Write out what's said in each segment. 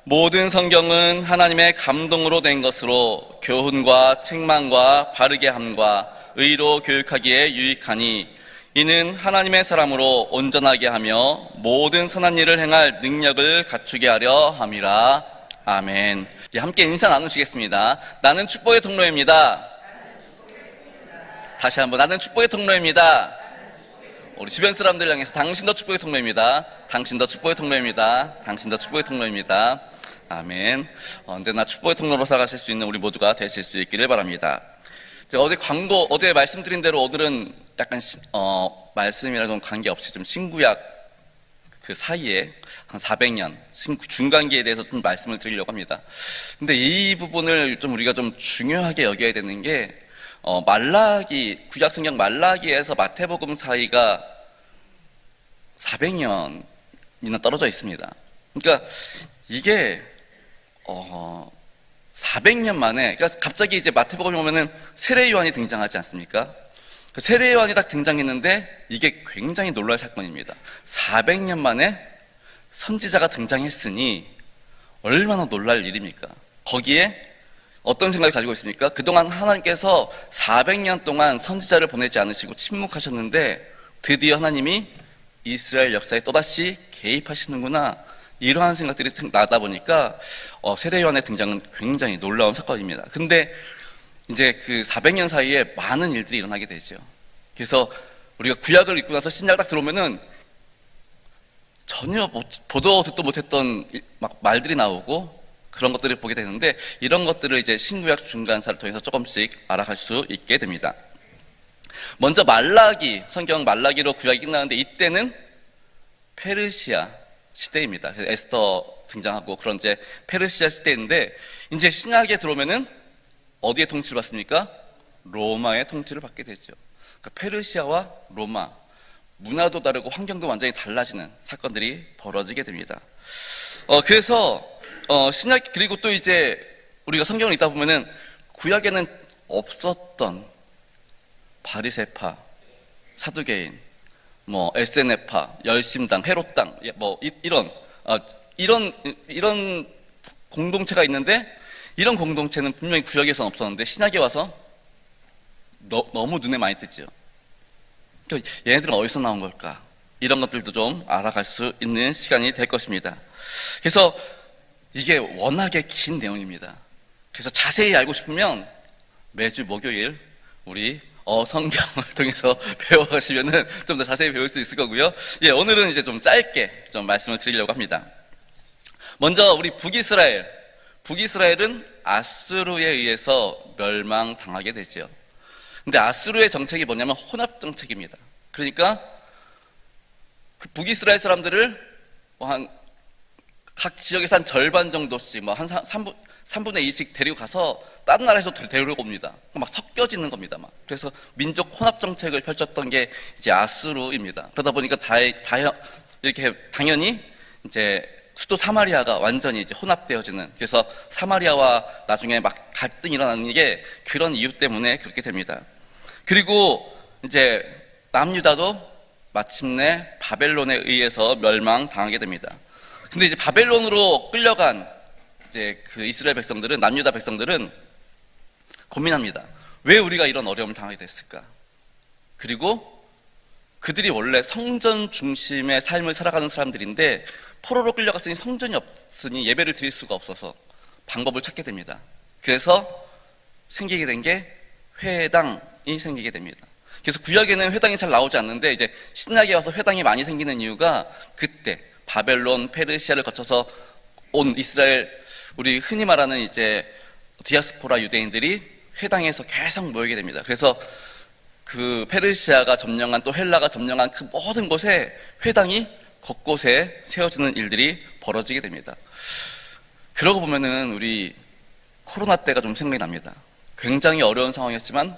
모든 성경은 하나님의 감동으로 된 것으로 교훈과 책망과 바르게 함과 의로 교육하기에 유익하니 이는 하나님의 사람으로 온전하게 하며 모든 선한 일을 행할 능력을 갖추게 하려 함이라. 아멘. 함께 인사 나누시겠습니다. 나는 축복의 통로입니다. 다시 한번, 나는 축복의 통로입니다. 우리 주변 사람들 향해서 당신도 축복의 통로입니다. 당신도 축복의 통로입니다. 당신도 축복의 통로입니다. 아멘. 언제나 축복의 통로로 살아가실 수 있는 우리 모두가 되실 수 있기를 바랍니다. 어제 말씀드린 대로 오늘은 약간 말씀이랑 좀 관계없이 좀 신구약 그 사이에 한 400년 중간기에 대해서 좀 말씀을 드리려고 합니다. 근데 이 부분을 좀 우리가 좀 중요하게 여겨야 되는 게 구약성경 말라기에서 마태복음 사이가 400년이나 떨어져 있습니다. 그러니까 이게 400년 만에, 그러니까 갑자기 이제 마태복음에 보면은 세례 요한이 등장하지 않습니까? 그 세례 요한이 딱 등장했는데 이게 굉장히 놀랄 사건입니다. 400년 만에 선지자가 등장했으니 얼마나 놀랄 일입니까? 거기에 어떤 생각을 가지고 있습니까? 그동안 하나님께서 400년 동안 선지자를 보내지 않으시고 침묵하셨는데 드디어 하나님이 이스라엘 역사에 또다시 개입하시는구나, 이러한 생각들이 나다 보니까 세례 요한의 등장은 굉장히 놀라운 사건입니다. 근데 이제 그 400년 사이에 많은 일들이 일어나게 되죠. 그래서 우리가 구약을 읽고 나서 신약을 딱 들어오면은 전혀 보도 듣도 못했던 막 말들이 나오고 그런 것들을 보게 되는데, 이런 것들을 이제 신구약 중간사를 통해서 조금씩 알아갈 수 있게 됩니다. 먼저 성경 말라기로 구약이 끝나는데 이때는 페르시아 시대입니다. 에스더 등장하고 그런 이제 페르시아 시대인데, 이제 신약에 들어오면은 어디의 통치를 받습니까? 로마의 통치를 받게 되죠. 그러니까 페르시아와 로마, 문화도 다르고 환경도 완전히 달라지는 사건들이 벌어지게 됩니다. 그래서 신약, 그리고 또 이제 우리가 성경을 읽다 보면은 구약에는 없었던 바리새파, 사두개인, SNF파, 열심당, 헤롯당, 이런 공동체가 있는데, 이런 공동체는 분명히 구약에서는 없었는데 신약에 와서 너무 눈에 많이 띄죠. 그러니까 얘네들은 어디서 나온 걸까? 이런 것들도 좀 알아갈 수 있는 시간이 될 것입니다. 그래서 이게 워낙에 긴 내용입니다. 그래서 자세히 알고 싶으면 매주 목요일 우리 성경을 통해서 배워가시면은 좀 더 자세히 배울 수 있을 거고요. 오늘은 이제 좀 짧게 좀 말씀을 드리려고 합니다. 먼저 우리 북이스라엘은 아수르에 의해서 멸망당하게 되죠. 근데 아수르의 정책이 뭐냐면 혼합 정책입니다. 그러니까 그 북이스라엘 사람들을 각 지역에서 한 절반 정도씩, 한 3분의 2씩 데리고 가서 다른 나라에서 데리고 옵니다. 막 섞여지는 겁니다. 그래서 민족 혼합 정책을 펼쳤던 게 이제 아수르입니다. 그러다 보니까 이렇게 당연히 이제 수도 사마리아가 완전히 이제 혼합되어지는, 그래서 사마리아와 나중에 막 갈등이 일어나는 게 그런 이유 때문에 그렇게 됩니다. 그리고 이제 남유다도 마침내 바벨론에 의해서 멸망당하게 됩니다. 근데 이제 바벨론으로 끌려간 이제 그 이스라엘 백성들은, 남유다 백성들은 고민합니다. 왜 우리가 이런 어려움을 당하게 됐을까? 그리고 그들이 원래 성전 중심의 삶을 살아가는 사람들인데 포로로 끌려갔으니 성전이 없으니 예배를 드릴 수가 없어서 방법을 찾게 됩니다. 그래서 생기게 된 게 회당이 생기게 됩니다. 그래서 구약에는 회당이 잘 나오지 않는데 이제 신약에 와서 회당이 많이 생기는 이유가 그때 바벨론, 페르시아를 거쳐서 온 이스라엘, 우리 흔히 말하는 이제 디아스포라 유대인들이 회당에서 계속 모이게 됩니다. 그래서 그 페르시아가 점령한, 또 헬라가 점령한 그 모든 곳에 회당이 곳곳에 세워지는 일들이 벌어지게 됩니다. 그러고 보면은 우리 코로나 때가 좀 생각이 납니다. 굉장히 어려운 상황이었지만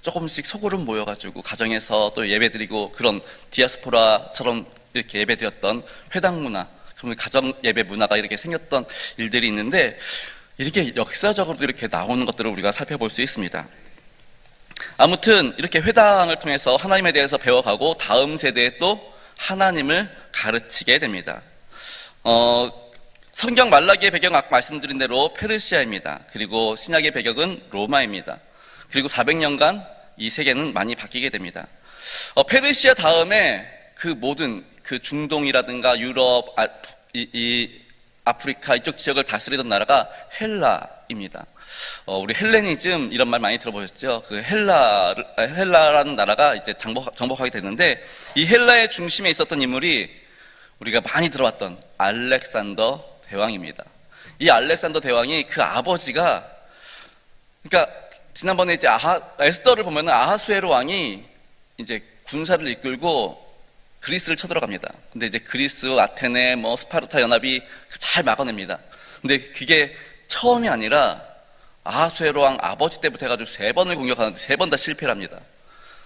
조금씩 소그룹 모여가지고 가정에서 또 예배드리고, 그런 디아스포라처럼 이렇게 예배드렸던 회당 문화, 그럼 가정 예배 문화가 이렇게 생겼던 일들이 있는데, 이렇게 역사적으로도 이렇게 나오는 것들을 우리가 살펴볼 수 있습니다. 아무튼 이렇게 회당을 통해서 하나님에 대해서 배워가고 다음 세대에 또 하나님을 가르치게 됩니다. 성경 말라기의 배경 아까 말씀드린 대로 페르시아입니다. 그리고 신약의 배경은 로마입니다. 그리고 400년간 이 세계는 많이 바뀌게 됩니다. 페르시아 다음에 그 모든 그 중동이라든가 유럽, 아프리카 이쪽 지역을 다스리던 나라가 헬라입니다. 우리 헬레니즘 이런 말 많이 들어보셨죠? 그 헬라라는 나라가 이제 정복하게 됐는데, 이 헬라의 중심에 있었던 인물이 우리가 많이 들어봤던 알렉산더 대왕입니다. 이 알렉산더 대왕이 그 아버지가, 그러니까 지난번에 이제 에스더를 보면은 아하수에로 왕이 이제 군사를 이끌고 그리스를 쳐들어갑니다. 근데 이제 그리스, 아테네, 스파르타 연합이 잘 막아냅니다. 근데 그게 처음이 아니라 아하수에로 왕 아버지 때부터 해가지고 3번을 공격하는데 3번 다 실패를 합니다.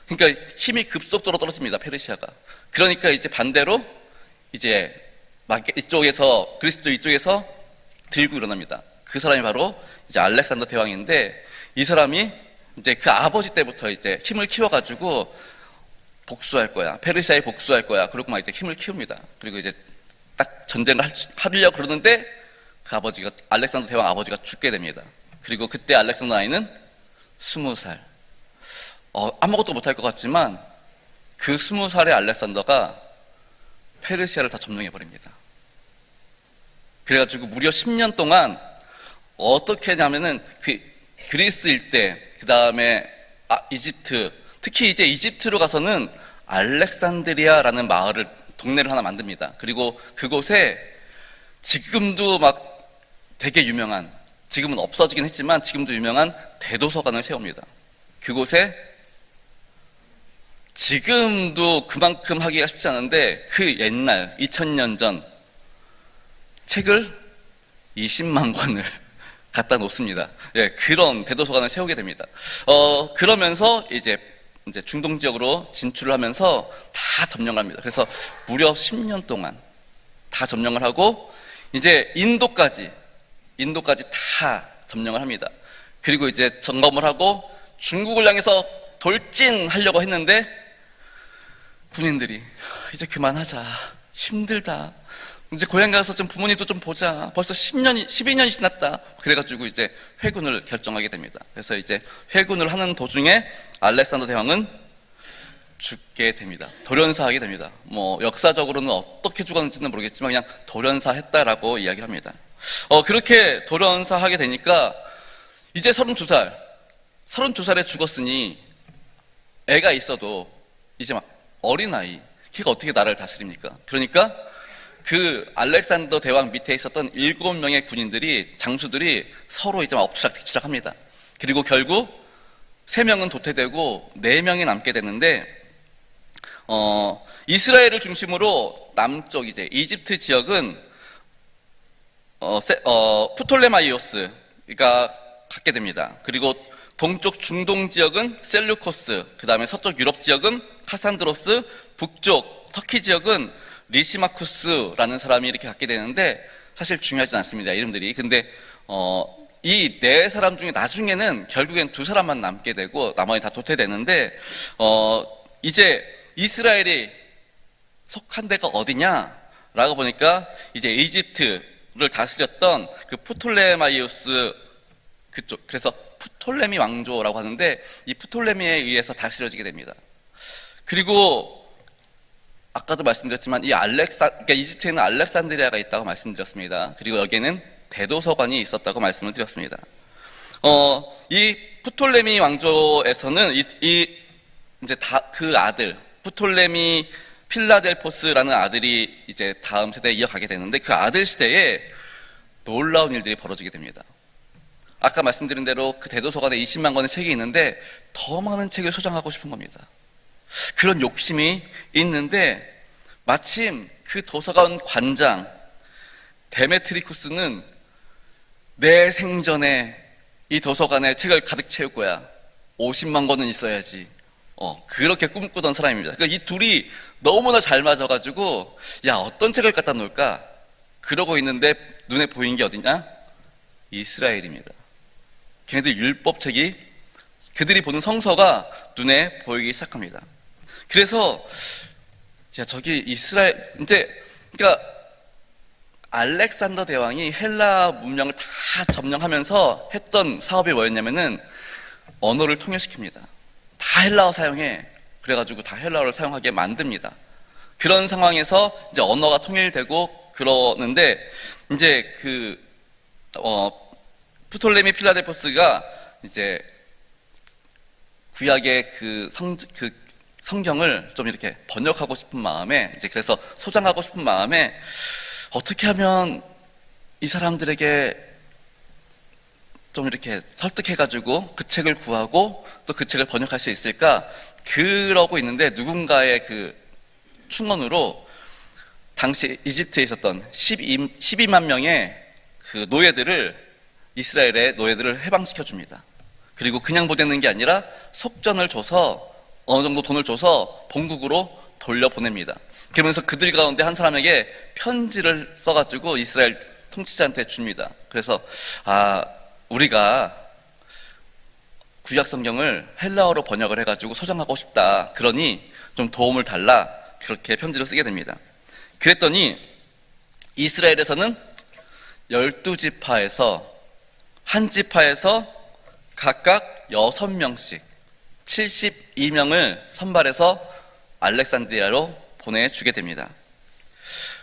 그러니까 힘이 급속도로 떨어집니다, 페르시아가. 그러니까 이제 반대로 이제 이쪽에서, 그리스도 이쪽에서 들고 일어납니다. 그 사람이 바로 이제 알렉산더 대왕인데, 이 사람이 이제 그 아버지 때부터 이제 힘을 키워가지고 복수할 거야, 페르시아에 복수할 거야, 그러고 막 이제 힘을 키웁니다. 그리고 이제 딱 전쟁을 하려고 그러는데 그 아버지가, 알렉산더 대왕 아버지가 죽게 됩니다. 그리고 그때 알렉산더 나이는 20살. 아무것도 못할 것 같지만 그 20살의 알렉산더가 페르시아를 다 점령해 버립니다. 그래가지고 무려 10년 동안 어떻게 하냐면은 그리스 일대, 그 다음에 이집트, 특히 이제 이집트로 가서는 알렉산드리아라는 동네를 하나 만듭니다. 그리고 그곳에 지금도 막 되게 유명한, 지금은 없어지긴 했지만 지금도 유명한 대도서관을 세웁니다. 그곳에 지금도 그만큼 하기가 쉽지 않은데 그 옛날 2000년 전 책을 20만 권을 갖다 놓습니다. 예, 그런 대도서관을 세우게 됩니다. 그러면서 이제 중동 지역으로 진출을 하면서 다 점령을 합니다. 그래서 무려 10년 동안 다 점령을 하고 이제 인도까지 다 점령을 합니다. 그리고 이제 점검을 하고 중국을 향해서 돌진하려고 했는데 군인들이 이제 그만하자, 힘들다, 이제 고향 가서 좀 부모님도 좀 보자, 벌써 12년이 지났다, 그래가지고 이제 회군을 결정하게 됩니다. 그래서 이제 회군을 하는 도중에 알렉산더 대왕은 죽게 됩니다. 돌연사하게 됩니다. 역사적으로는 어떻게 죽었는지는 모르겠지만 그냥 돌연사했다라고 이야기를 합니다. 그렇게 돌연사하게 되니까 이제 32살에 죽었으니 애가 있어도 이제 막 어린아이, 걔가 어떻게 나라를 다스립니까? 그러니까 그 알렉산더 대왕 밑에 있었던 7명의 군인들이, 장수들이 서로 이제 막 엎치락뒤치락 합니다. 그리고 결국 3명은 도태되고 4명이 남게 되는데, 이스라엘을 중심으로 남쪽 이제 이집트 지역은 프톨레마이오스가 갖게 됩니다. 그리고 동쪽 중동 지역은 셀루코스, 그 다음에 서쪽 유럽 지역은 카산드로스, 북쪽 터키 지역은 리시마쿠스라는 사람이 이렇게 갖게 되는데 사실 중요하진 않습니다, 이름들이. 근데 이 4사람 중에 나중에는 결국엔 2사람만 남게 되고 나머지 다 도태되는데, 이제 이스라엘이 속한 데가 어디냐라고 보니까 이제 이집트를 다스렸던 그 프톨레마이오스 그쪽, 그래서 프톨레미 왕조라고 하는데 이 프톨레미에 의해서 다스려지게 됩니다. 그리고 아까도 말씀드렸지만 그러니까 이집트에는 알렉산드리아가 있다고 말씀드렸습니다. 그리고 여기에는 대도서관이 있었다고 말씀을 드렸습니다. 이 프톨레미 왕조에서는 이제 그 아들 프톨레미 필라델포스라는 아들이 이제 다음 세대에 이어가게 되는데, 그 아들 시대에 놀라운 일들이 벌어지게 됩니다. 아까 말씀드린 대로 그 대도서관에 20만 권의 책이 있는데 더 많은 책을 소장하고 싶은 겁니다. 그런 욕심이 있는데 마침 그 도서관 관장 데메트리쿠스는 내 생전에 이 도서관에 책을 가득 채울 거야, 50만 권은 있어야지, 그렇게 꿈꾸던 사람입니다. 그러니까 이 둘이 너무나 잘 맞아가지고 야, 어떤 책을 갖다 놓을까 그러고 있는데 눈에 보인 게 어디냐? 이스라엘입니다. 걔네들 율법책이, 그들이 보는 성서가 눈에 보이기 시작합니다. 그래서 야, 저기 이스라엘, 이제 그러니까 알렉산더 대왕이 헬라 문명을 다 점령하면서 했던 사업이 뭐였냐면은 언어를 통일시킵니다. 다 헬라어 사용해. 그래가지고 다 헬라어를 사용하게 만듭니다. 그런 상황에서 이제 언어가 통일되고 그러는데 이제 프톨레미 필라델포스가 이제 구약의 성경을 좀 이렇게 번역하고 싶은 마음에 이제 그래서 소장하고 싶은 마음에 어떻게 하면 이 사람들에게 좀 이렇게 설득해가지고 그 책을 구하고 또 그 책을 번역할 수 있을까? 그러고 있는데 누군가의 그 충원으로 당시 이집트에 있었던 12만 명의 그 이스라엘의 노예들을 해방시켜 줍니다. 그리고 그냥 보내는 게 아니라 속전을 줘서 어느 정도 돈을 줘서 본국으로 돌려보냅니다. 그러면서 그들 가운데 한 사람에게 편지를 써가지고 이스라엘 통치자한테 줍니다. 그래서 우리가 구약 성경을 헬라어로 번역을 해가지고 소장하고 싶다. 그러니 좀 도움을 달라. 그렇게 편지를 쓰게 됩니다. 그랬더니 이스라엘에서는 12지파에서 한 지파에서 각각 6명씩 72명을 선발해서 알렉산드리아로 보내주게 됩니다.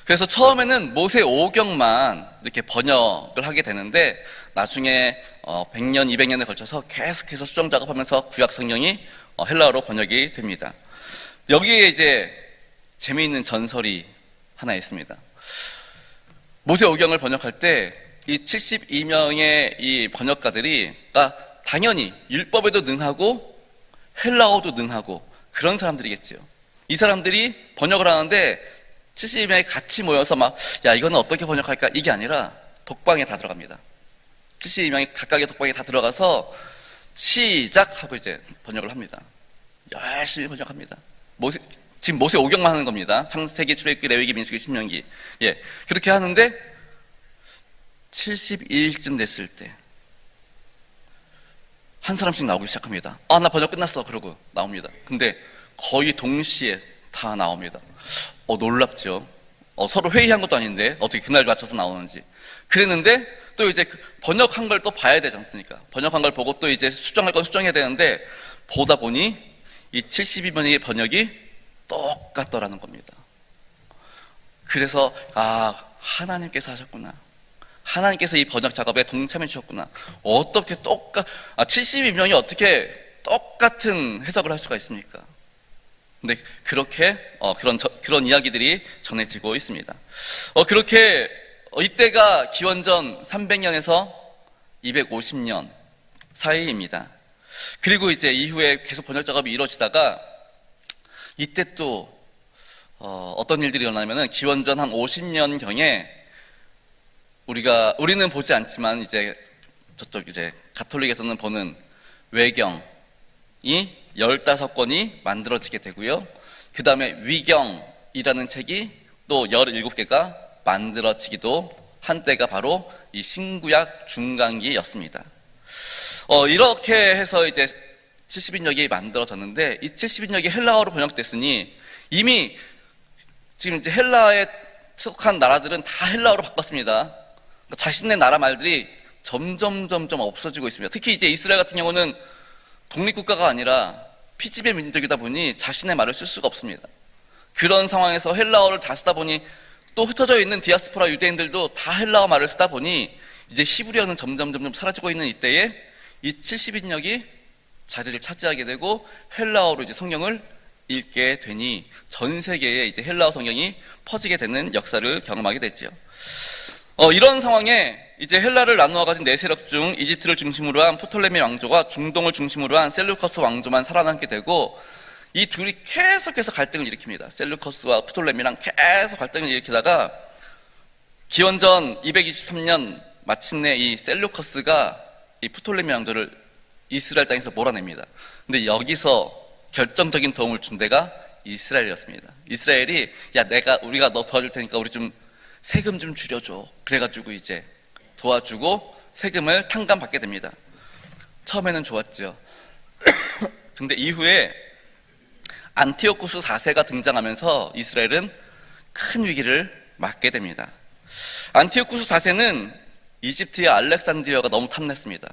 그래서 처음에는 모세 오경만 이렇게 번역을 하게 되는데 나중에 100년, 200년에 걸쳐서 계속해서 수정 작업하면서 구약 성경이 헬라어로 번역이 됩니다. 여기에 이제 재미있는 전설이 하나 있습니다. 모세 오경을 번역할 때 이 72명의 이 번역가들이 당연히 율법에도 능하고 헬라어도 능하고 그런 사람들이겠지요. 이 사람들이 번역을 하는데 72명이 같이 모여서 이거는 어떻게 번역할까? 이게 아니라 독방에 다 들어갑니다. 72명이 각각의 독방에 다 들어가서 시작 하고 이제 번역을 합니다. 열심히 번역합니다. 지금 모세 오경만 하는 겁니다. 창세기, 출애굽기, 레위기, 민수기, 신명기. 그렇게 하는데 72일쯤 됐을 때 한 사람씩 나오기 시작합니다. 나 번역 끝났어. 그러고 나옵니다. 근데 거의 동시에 다 나옵니다. 놀랍죠. 서로 회의한 것도 아닌데 어떻게 그날 맞춰서 나오는지. 그랬는데 또 이제 번역한 걸 또 봐야 되지 않습니까? 번역한 걸 보고 또 이제 수정할 건 수정해야 되는데 보다 보니 이 72번의 번역이 똑같더라는 겁니다. 그래서 하나님께서 하셨구나. 하나님께서 이 번역 작업에 동참해 주셨구나. 어떻게 72명이 어떻게 똑같은 해석을 할 수가 있습니까? 근데 그렇게 그런 이야기들이 전해지고 있습니다. 그렇게 이때가 기원전 300년에서 250년 사이입니다. 그리고 이제 이후에 계속 번역 작업이 이루어지다가 이때 또 어떤 일들이 일어나냐면은 기원전 한 50년경에 우리는 보지 않지만 이제 저쪽 이제 가톨릭에서는 보는 외경이 15권이 만들어지게 되고요. 그 다음에 위경이라는 책이 또 17개가 만들어지기도 한 때가 바로 이 신구약 중간기였습니다. 이렇게 해서 이제 70인역이 만들어졌는데 이 70인역이 헬라어로 번역됐으니 이미 지금 이제 헬라에 속한 나라들은 다 헬라어로 바꿨습니다. 자신의 나라 말들이 점점 없어지고 있습니다. 특히 이제 이스라엘 같은 경우는 독립국가가 아니라 피지배 민족이다 보니 자신의 말을 쓸 수가 없습니다. 그런 상황에서 헬라어를 다 쓰다 보니 또 흩어져 있는 디아스포라 유대인들도 다 헬라어 말을 쓰다 보니 이제 히브리어는 점점 사라지고 있는 이때에 이 70인역이 자리를 차지하게 되고 헬라어로 이제 성경을 읽게 되니 전 세계에 이제 헬라어 성경이 퍼지게 되는 역사를 경험하게 됐죠. 이런 상황에 이제 헬라를 나누어 가진 네 세력 중 이집트를 중심으로 한 프톨레미 왕조와 중동을 중심으로 한 셀루커스 왕조만 살아남게 되고 이 둘이 계속해서 갈등을 일으킵니다. 셀루커스와 프톨레미랑 계속 갈등을 일으키다가 기원전 223년 마침내 이 셀루커스가 이 프톨레미 왕조를 이스라엘 땅에서 몰아냅니다. 근데 여기서 결정적인 도움을 준 데가 이스라엘이었습니다. 이스라엘이 우리가 너 도와줄 테니까 우리 좀 세금 좀 줄여줘. 그래가지고 이제 도와주고 세금을 탕감받게 됩니다. 처음에는 좋았죠. 근데 이후에 안티오쿠스 4세가 등장하면서 이스라엘은 큰 위기를 맞게 됩니다. 안티오쿠스 4세는 이집트의 알렉산드리아가 너무 탐냈습니다.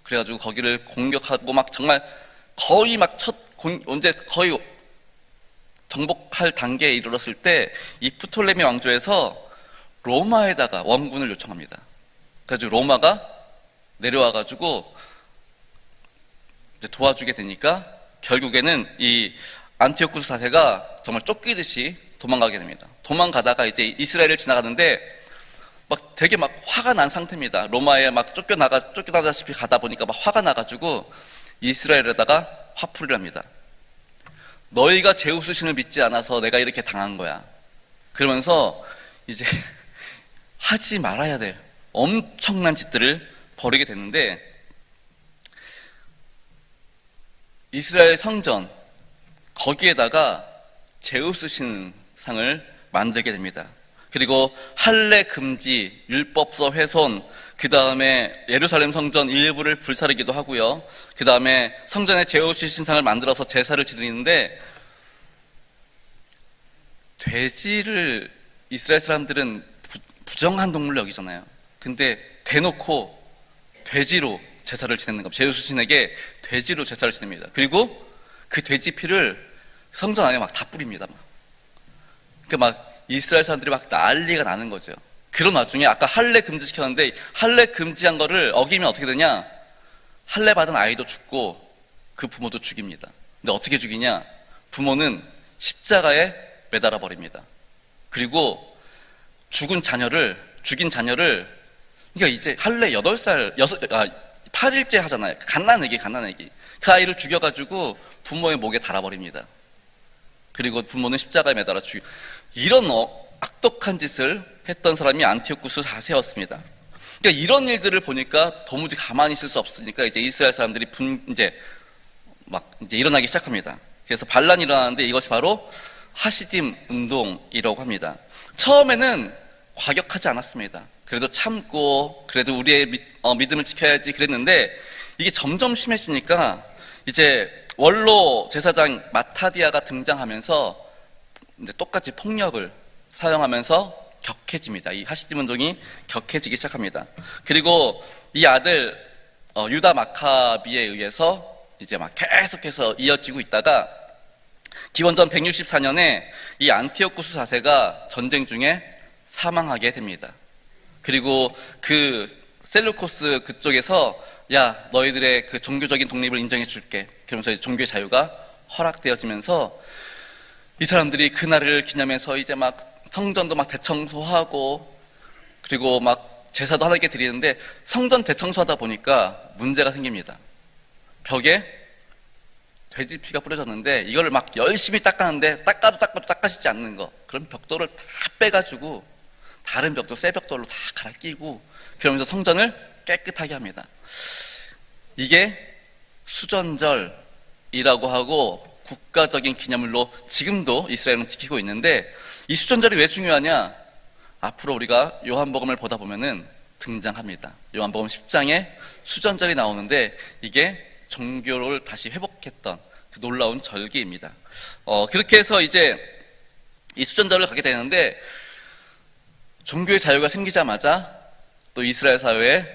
그래가지고 거기를 공격하고 막 정말 거의 막 언제 거의 정복할 단계에 이르렀을 때 이 프톨레미 왕조에서 로마에다가 원군을 요청합니다. 그래가지고 로마가 내려와가지고 이제 도와주게 되니까 결국에는 이 안티오쿠스 4세가 정말 쫓기듯이 도망가게 됩니다. 도망가다가 이제 이스라엘을 지나가는데 막 되게 막 화가 난 상태입니다. 로마에 막 쫓겨나다시피 가다 보니까 막 화가 나가지고 이스라엘에다가 화풀이를 합니다. 너희가 제우스 신을 믿지 않아서 내가 이렇게 당한 거야. 그러면서 이제 하지 말아야 될 엄청난 짓들을 벌이게 됐는데, 이스라엘 성전 거기에다가 제우스 신상을 만들게 됩니다. 그리고 할례 금지, 율법서 훼손, 그 다음에 예루살렘 성전 일부를 불사르기도 하고요. 그 다음에 성전에 제우스 신상을 만들어서 제사를 지내는데, 돼지를 이스라엘 사람들은 부정한 동물로 여기잖아요. 근데 대놓고 돼지로 제사를 지내는 겁니다. 제우스 신에게 돼지로 제사를 지냅니다. 그리고 그 돼지 피를 성전 안에 막 다 뿌립니다. 그러니까 막 이스라엘 사람들이 막 난리가 나는 거죠. 그런 와중에 아까 할례 금지시켰는데, 할례 금지한 거를 어기면 어떻게 되냐? 할례 받은 아이도 죽고 그 부모도 죽입니다. 근데 어떻게 죽이냐? 부모는 십자가에 매달아 버립니다. 그리고 죽인 자녀를 그러니까 이제 할례 8일째 하잖아요. 갓난아기. 그 아이를 죽여가지고 부모의 목에 달아버립니다. 그리고 부모는 십자가에 매달아 죽이고, 이런 악독한 짓을 했던 사람이 안티오쿠스 4세였습니다. 그러니까 이런 일들을 보니까 도무지 가만히 있을 수 없으니까 이제 이스라엘 사람들이 이제 일어나기 시작합니다. 그래서 반란이 일어나는데 이것이 바로 하시딤 운동이라고 합니다. 처음에는 과격하지 않았습니다. 그래도 참고, 그래도 우리의 믿음을 지켜야지 그랬는데, 이게 점점 심해지니까 이제 원로 제사장 마타디아가 등장하면서 이제 똑같이 폭력을 사용하면서 격해집니다. 이 하시딤 운동이 격해지기 시작합니다. 그리고 이 아들 유다 마카비에 의해서 이제 막 계속해서 이어지고 있다가 기원전 164년에 이 안티오쿠스 4세가 전쟁 중에 사망하게 됩니다. 그리고 그 셀루코스 그쪽에서 야, 너희들의 그 종교적인 독립을 인정해 줄게. 그러면서 종교의 자유가 허락되어지면서 이 사람들이 그날을 기념해서 이제 막 성전도 막 대청소하고, 그리고 막 제사도 하나님께 드리는데, 성전 대청소하다 보니까 문제가 생깁니다. 벽에 돼지 피가 뿌려졌는데 이거를 막 열심히 닦았는데 닦아도 닦아지지 않는 거. 그럼 벽돌을 다 빼가지고 다른 벽돌, 새 벽돌로 다 갈아 끼고, 그러면서 성전을 깨끗하게 합니다. 이게 수전절이라고 하고 국가적인 기념일로 지금도 이스라엘은 지키고 있는데, 이 수전절이 왜 중요하냐? 앞으로 우리가 요한복음을 보다 보면은 등장합니다. 요한복음 10장에 수전절이 나오는데, 이게 종교를 다시 회복했던 그 놀라운 절기입니다. 그렇게 해서 이제 이 수전절을 가게 되는데, 종교의 자유가 생기자마자 또 이스라엘 사회에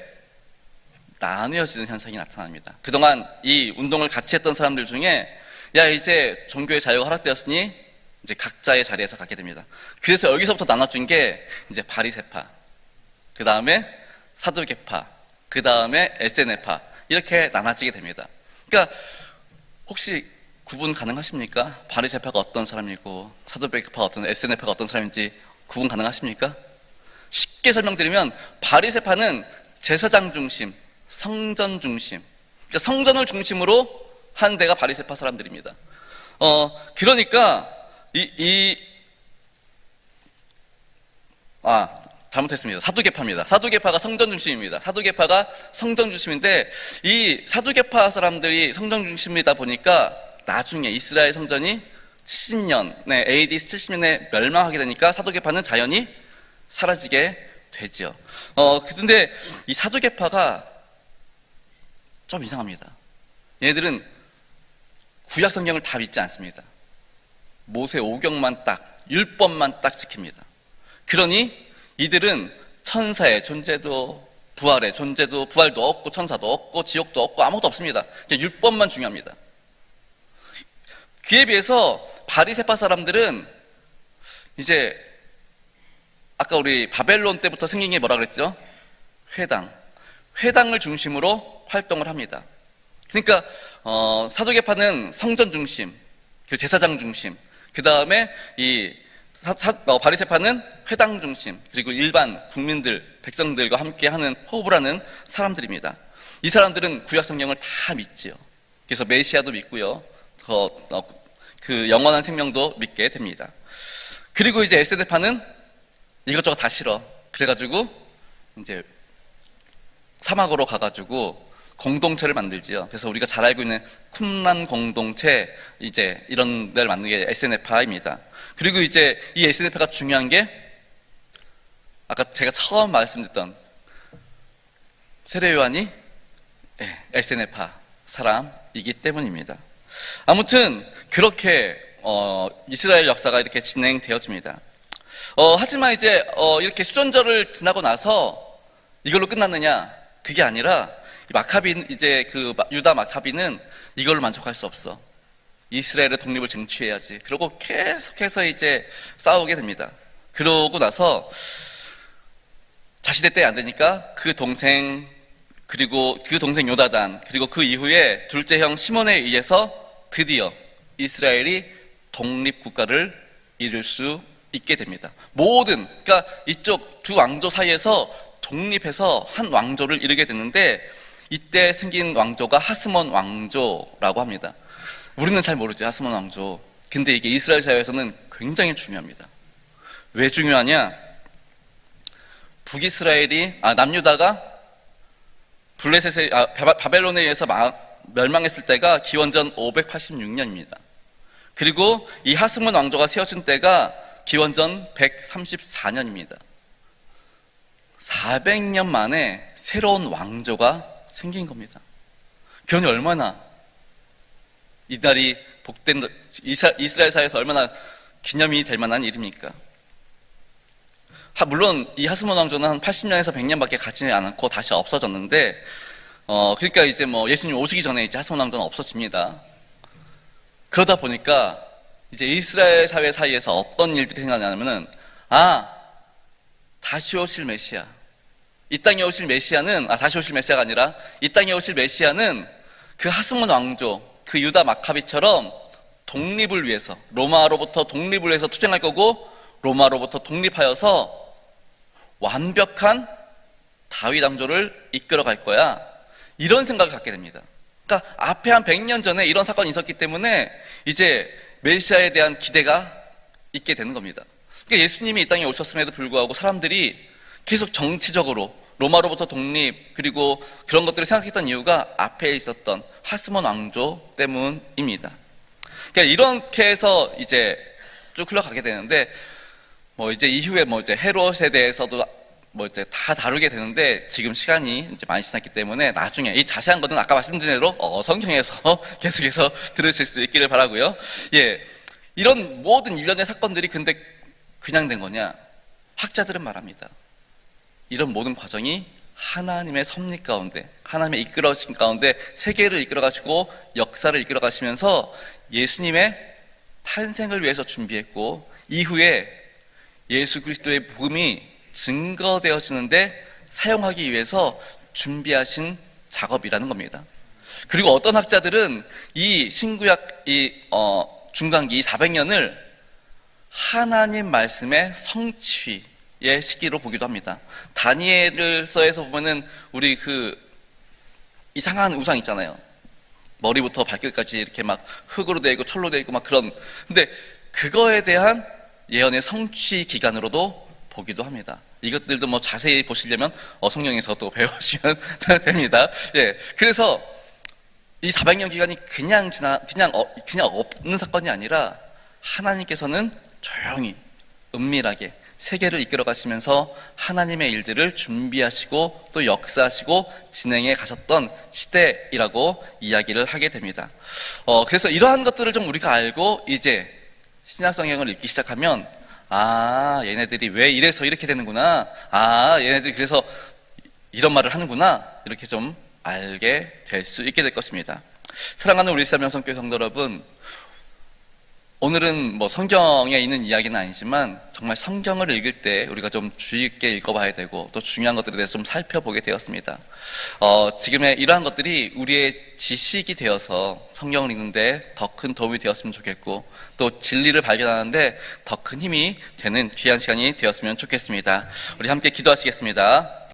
나뉘어지는 현상이 나타납니다. 그동안 이 운동을 같이 했던 사람들 중에 야, 이제 종교의 자유가 허락되었으니 이제 각자의 자리에서 갖게 됩니다. 그래서 여기서부터 나눠준 게 이제 바리새파, 그 다음에 사두개파, 그 다음에 에세네파, 이렇게 나눠지게 됩니다. 그러니까 혹시 구분 가능하십니까? 바리새파가 어떤 사람이고 사두개파가 에세네파가 어떤 사람인지 구분 가능하십니까? 쉽게 설명드리면 바리새파는 제사장 중심, 성전 중심, 그러니까 성전을 중심으로 한 데가 바리새파 사람들입니다. 그러니까 잘못했습니다. 사두개파입니다. 사두개파가 성전 중심입니다. 사두개파가 성전 중심인데, 이 사두개파 사람들이 성전 중심이다 보니까 나중에 이스라엘 성전이 70년에 AD 70년에 멸망하게 되니까 사두개파는 자연히 사라지게 되죠. 그런데 이 사두개파가 좀 이상합니다. 얘네들은 구약 성경을 다 믿지 않습니다. 모세 오경만 딱, 율법만 딱 지킵니다. 그러니 이들은 천사의 존재도, 부활의 존재도, 부활도 없고 천사도 없고 지옥도 없고 아무것도 없습니다. 그냥 율법만 중요합니다. 그에 비해서 바리새파 사람들은 이제 아까 우리 바벨론 때부터 생긴 게 뭐라 그랬죠? 회당을 중심으로 활동을 합니다. 그러니까 사도계파는 성전 중심, 그 제사장 중심, 그 다음에 이 바리새파는 회당 중심, 그리고 일반 국민들, 백성들과 함께 하는 호흡을 하는 사람들입니다. 이 사람들은 구약 성경을 다 믿지요. 그래서 메시아도 믿고요, 그 영원한 생명도 믿게 됩니다. 그리고 이제 에세대파는 이것저것 다 싫어. 그래가지고 이제 사막으로 가가지고 공동체를 만들지요. 그래서 우리가 잘 알고 있는 쿰란 공동체, 이제 이런 데를 만든 게 에세네파입니다. 그리고 이제 이 에세네파가 중요한 게 아까 제가 처음 말씀드렸던 세례 요한이 에세네파 사람이기 때문입니다. 아무튼 그렇게 이스라엘 역사가 이렇게 진행되어집니다. 하지만 이제 이렇게 수전절을 지나고 나서 이걸로 끝났느냐? 그게 아니라 이제 그 유다 마카비는 이걸로 만족할 수 없어. 이스라엘의 독립을 쟁취해야지. 그리고 계속해서 이제 싸우게 됩니다. 그러고 나서 자신의 때에 안 되니까 그 동생, 그리고 그 동생 요다단, 그리고 그 이후에 둘째 형 시몬에 의해서 드디어 이스라엘이 독립국가를 이룰 수 있게 됩니다. 그러니까 이쪽 두 왕조 사이에서 독립해서 한 왕조를 이루게 됐는데, 이때 생긴 왕조가 하스몬 왕조라고 합니다. 우리는 잘 모르죠, 하스몬 왕조. 근데 이게 이스라엘 사회에서는 굉장히 중요합니다. 왜 중요하냐? 남유다가 바벨론에 의해서 멸망했을 때가 기원전 586년입니다. 그리고 이 하스몬 왕조가 세워진 때가 기원전 134년입니다. 400년 만에 새로운 왕조가 생긴 겁니다. 그러니 얼마나 이날이 복된, 이스라엘 사회에서 얼마나 기념이 될 만한 일입니까? 물론 이 하스몬 왕조는 한 80년에서 100년밖에 가지 않고 다시 없어졌는데, 그러니까 이제 예수님 오시기 전에 이제 하스몬 왕조는 없어집니다. 그러다 보니까 이제 이스라엘 사회 사이에서 어떤 일들이 생겨나냐면은, 다시 오실 메시아, 이 땅에 오실 메시아는, 다시 오실 메시아가 아니라 이 땅에 오실 메시아는 그 하스몬 왕조, 그 유다 마카비처럼 독립을 위해서, 로마로부터 독립을 위해서 투쟁할 거고, 로마로부터 독립하여서 완벽한 다윗 왕조를 이끌어 갈 거야. 이런 생각을 갖게 됩니다. 그러니까 앞에 한 100년 전에 이런 사건이 있었기 때문에 이제 메시아에 대한 기대가 있게 되는 겁니다. 그러니까 예수님이 이 땅에 오셨음에도 불구하고 사람들이 계속 정치적으로 로마로부터 독립, 그리고 그런 것들을 생각했던 이유가 앞에 있었던 하스몬 왕조 때문입니다. 그러니까 이렇게 해서 이제 쭉 흘러가게 되는데, 이제 이후에 이제 헤롯에 대해서도 이제 다 다루게 되는데, 지금 시간이 이제 많이 지났기 때문에 나중에 이 자세한 것은 아까 말씀드린 대로 성경에서 계속해서 들으실 수 있기를 바라고요. 이런 모든 일련의 사건들이 근데 그냥 된 거냐? 학자들은 말합니다. 이런 모든 과정이 하나님의 섭리 가운데, 하나님의 이끌어신 가운데 세계를 이끌어가시고 역사를 이끌어가시면서 예수님의 탄생을 위해서 준비했고, 이후에 예수 그리스도의 복음이 증거되어지는데 사용하기 위해서 준비하신 작업이라는 겁니다. 그리고 어떤 학자들은 이 신구약, 중간기, 이 400년을 하나님 말씀의 성취의 시기로 보기도 합니다. 다니엘서에서 보면은 우리 그 이상한 우상 있잖아요. 머리부터 발끝까지 이렇게 막 흙으로 되어 있고 철로 되어 있고 막 그런, 근데 그거에 대한 예언의 성취 기간으로도 보기도 합니다. 이것들도 자세히 보시려면 성경에서 또 배우시면 됩니다. 그래서 이 400년 기간이 그냥 없는 사건이 아니라 하나님께서는 조용히 은밀하게 세계를 이끌어 가시면서 하나님의 일들을 준비하시고 또 역사하시고 진행해 가셨던 시대이라고 이야기를 하게 됩니다. 그래서 이러한 것들을 좀 우리가 알고 이제 신약 성경을 읽기 시작하면, 아, 얘네들이 왜 이래서 이렇게 되는구나. 아, 얘네들이 그래서 이런 말을 하는구나. 이렇게 좀 알게 될 수 있게 될 것입니다. 사랑하는 우리 사명성교회 성도 여러분, 오늘은 뭐 성경에 있는 이야기는 아니지만 정말 성경을 읽을 때 우리가 좀 주의 있게 읽어봐야 되고 또 중요한 것들에 대해서 좀 살펴보게 되었습니다. 지금의 이러한 것들이 우리의 지식이 되어서 성경을 읽는데 더 큰 도움이 되었으면 좋겠고 또 진리를 발견하는데 더 큰 힘이 되는 귀한 시간이 되었으면 좋겠습니다. 우리 함께 기도하시겠습니다.